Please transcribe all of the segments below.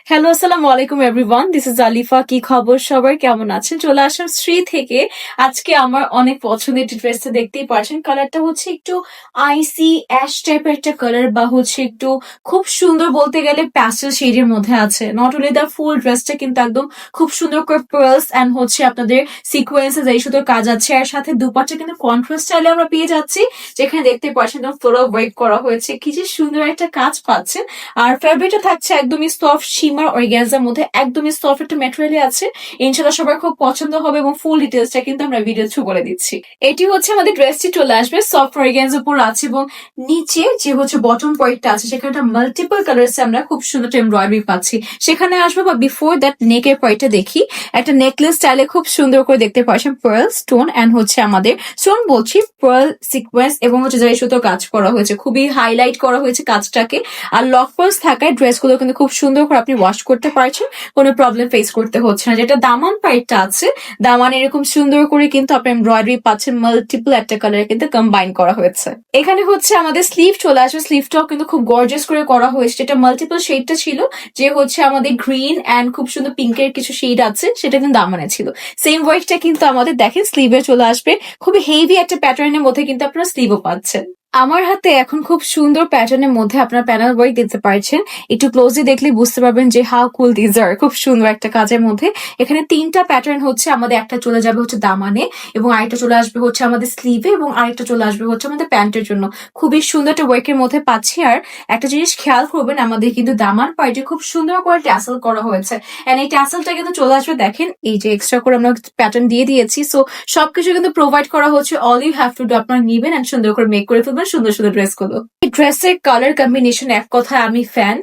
Hello, আসসালামু আলাইকুম everyone. This is Alifa. কি খবর সবার, কেমন আছেন? চলে আসলাম শ্রী থেকে। আজকে আমার অনেক পছন্দের ড্রেসটা দেখতেই পারছেন। কালারটা হচ্ছে একটু আইসি অ্যাশ টাইপের একটা কালার, বা হচ্ছে একটু খুব সুন্দর বলতে গেলে প্যাস্টেল শেডের মধ্যে আছে। নট অনলি দ্য ফুল ড্রেসটা কিন্তু একদম খুব সুন্দর করে পার্লস এন্ড হচ্ছে আপনাদের সিকোয়েন্সেস এই সুতোর কাজ আছে, আর সাথে দুপাট্টা কিন্তু কন্ট্রাস্ট স্টাইলে আমরা পেয়ে যাচ্ছি, যেখানে দেখতে পাচ্ছেন একদম ফ্লোরাল ওয়ার্ক করা হয়েছে। কি যে সুন্দর একটা কাজ পাচ্ছেন। আর ফেব্রিকটা থাকছে একদমই সফট শিমার অর্গানজার মধ্যে, একদমই সফট একটা ম্যাটেরিয়ালে আছে। ইনশাল্লাহ সবার খুব পছন্দ হবে, এবং ফুল ডিটেলসটা কিন্তু আমরা ভিডিও থ্রু বলে দিচ্ছি। এটি হচ্ছে আমাদের ড্রেসটি চলে আসবে সফট অর্গানজার উপর আছে, এবং নিচে যে হচ্ছে বটম পয়েন্টটা আছে সেখানে মাল্টিপল কালার্স আমরা খুব সুন্দর এমব্রয়ডারি পাচ্ছি। সেখানে আসবো, বা বিফোর দ্যাট নেকের পয়েন্টটা দেখি। একটা নেকলেস স্টাইলে খুব সুন্দর করে দেখতে পাচ্ছেন পার্ল স্টোন এন্ড হচ্ছে আমাদের স্টোন বলছি পার্ল সিকোয়েন্স, এবং হচ্ছে যাই সুতো কাজ করা হয়েছে, খুবই হাইলাইট করা হয়েছে কাজটাকে। আর লক পার্লস থাকায় ড্রেসগুলো কিন্তু খুব সুন্দর করে আপনি ওয়াশ করতে পারছেন, কোনো প্রবলেম ফেস করতে হচ্ছে না। যেটা দামান পাইটটা আছে, দামান এরকম সুন্দর করে কিন্তু আপনি এমব্রয়ডারি পাচ্ছেন, মাল্টিপল একটা কালার কিন্তু কম্বাইন করা হয়েছে। এখানে হচ্ছে আমাদের স্লিভ চলে আসবে, স্লিভটাও কিন্তু খুব গর্জিয়াস করে করা হয়েছে। যেটা মাল্টিপল শেডটা ছিল, যে হচ্ছে আমাদের গ্রিন এন্ড খুব সুন্দর পিঙ্কের কিছু শেড আছে, সেটা কিন্তু দামানে ছিল। সেম ওয়ার্কটা কিন্তু আমাদের দেখেন স্লিভে চলে আসবে, খুবই হেভি একটা প্যাটার্নের মধ্যে কিন্তু আপনারা স্লিভও পাচ্ছেন। আমার হাতে এখন খুব সুন্দর প্যাটার্নের মধ্যে আপনার প্যানেল ওয়ার্ক দিতে পারছেন। একটু ক্লোজলি দেখলে বুঝতে পারবেন যে হাউ কুল দিজ আর, খুব সুন্দর একটা কাজের মধ্যে। এখানে তিনটা প্যাটার্ন হচ্ছে আমাদের, একটা চলে যাবে হচ্ছে দামানে, এবং আরেকটা চলে আসবে হচ্ছে আমাদের স্লিভে, এবং আরেকটা চলে আসবে হচ্ছে আমাদের প্যান্টের জন্য। খুবই সুন্দর একটা ওয়ার্কের মধ্যে পাচ্ছি। আর একটা জিনিস খেয়াল করবেন, আমাদের কিন্তু দামান পার্টে খুব সুন্দর করে ট্যাসেল করা হয়েছে, এন্ড এই ট্যাসেলটা কিন্তু চলে আসবে দেখেন এই যে এক্সট্রা করে আমরা প্যাটার্ন দিয়ে দিয়েছি। সো সবকিছু কিন্তু প্রোভাইড করা হচ্ছে। All you have to do, আপনারা নিবেন এন্ড সুন্দর করে মেক করে ফেলবেন সুন্দর সুন্দর ড্রেস গুলো। এই ড্রেসের কালার কম্বিনেশন এক কথায় আমি ফ্যান।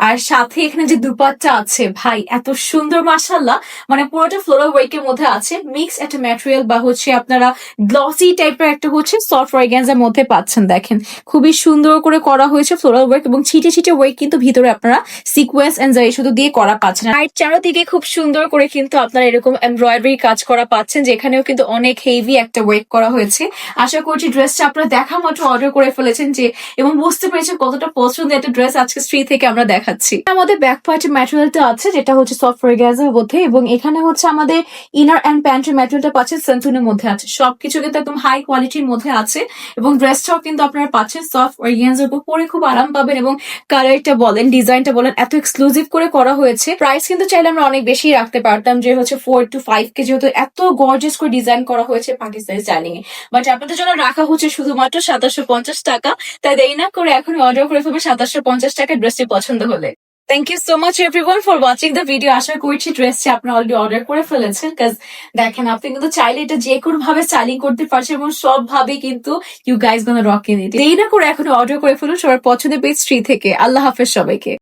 আর সাথে এখানে যে দুপাট্টা আছে ভাই, এত সুন্দর মাশাআল্লাহ, মানে পুরোটা ফ্লোরাল ওয়ার্কের মধ্যে আছে। মিক্স একটা ম্যাটেরিয়াল, বা হচ্ছে আপনারা গ্লসি টাইপের একটা হচ্ছে সফট অর্গানজার মধ্যে পাচ্ছেন। দেখেন খুবই সুন্দর করে করা হয়েছে ফ্লোরাল ওয়ার্ক, এবং ছিটে ছিটে ওয়ার্ক কিন্তু ভিতরে আপনারা সিকোয়েন্স এন্ড জারি সুতো দিয়ে করা পাচ্ছেন। আর চারোদিকে খুব সুন্দর করে কিন্তু আপনারা এরকম এমব্রয়ডারি কাজ করা পাচ্ছেন, যেখানেও কিন্তু অনেক হেভি একটা ওয়ার্ক করা হয়েছে। আশা করছি ড্রেসটা আপনারা দেখা মাত্র অর্ডার করে ফেলেছেন যে, এবং বুঝতে পেরেছেন কতটা পছন্দের একটা ড্রেস আজকে স্ত্রী থেকে আমরা দেখাচ্ছি। আমাদের ব্যাক পার্টের ম্যাটেরিয়ালটা আছে, যেটা হচ্ছে সফট অর্গানজার মধ্যে, এবং এখানে হচ্ছে আমাদের ইনার এন্ড প্যান্টের ম্যাটেরিয়ালটা পাচ্ছেন সেন্টুনের মধ্যে আছে। সবকিছু কিন্তু একদম হাই কোয়ালিটির মধ্যে আছে, এবং ড্রেসটাও কিন্তু আপনারা পাচ্ছেন সফট অর্গানজার উপর, পরে খুব আরাম পাবেন। এবং কালারটা বলেন, ডিজাইনটা বলেন, এত এক্সক্লুসিভ করে করা হয়েছে। প্রাইস কিন্তু চাইলে আমরা অনেক বেশি রাখতে পারতাম, যে হচ্ছে 4 to 5 কেজি, যেহেতু এত গর্জিয়াস করে ডিজাইন করা হয়েছে পাকিস্তানি স্টাইলিং এ। বাট আপনাদের জন্য রাখা হচ্ছে শুধুমাত্র 2750 টাকা। তাই দেরি না করে এখন অর্ডার করে ফেলবেন 2750 টাকা ড্রেসটি পছন্দ হলে। Thank you so much everyone for watching the video. আশা করছি ড্রেসটি আপনারা অলরেডি অর্ডার করে ফেলেছেন, কাজ দেখেন আপনি কিন্তু চাইলে এটা যে কোনো ভাবে স্টাইলিং করতে পারছেন, এবং সব ভাবে কিন্তু you guys gonna rock in it. দেরি না করে এখন অর্ডার করে ফেলুন সবার পছন্দের পেজ 3 থেকে। আল্লাহ হাফেজ সবাইকে।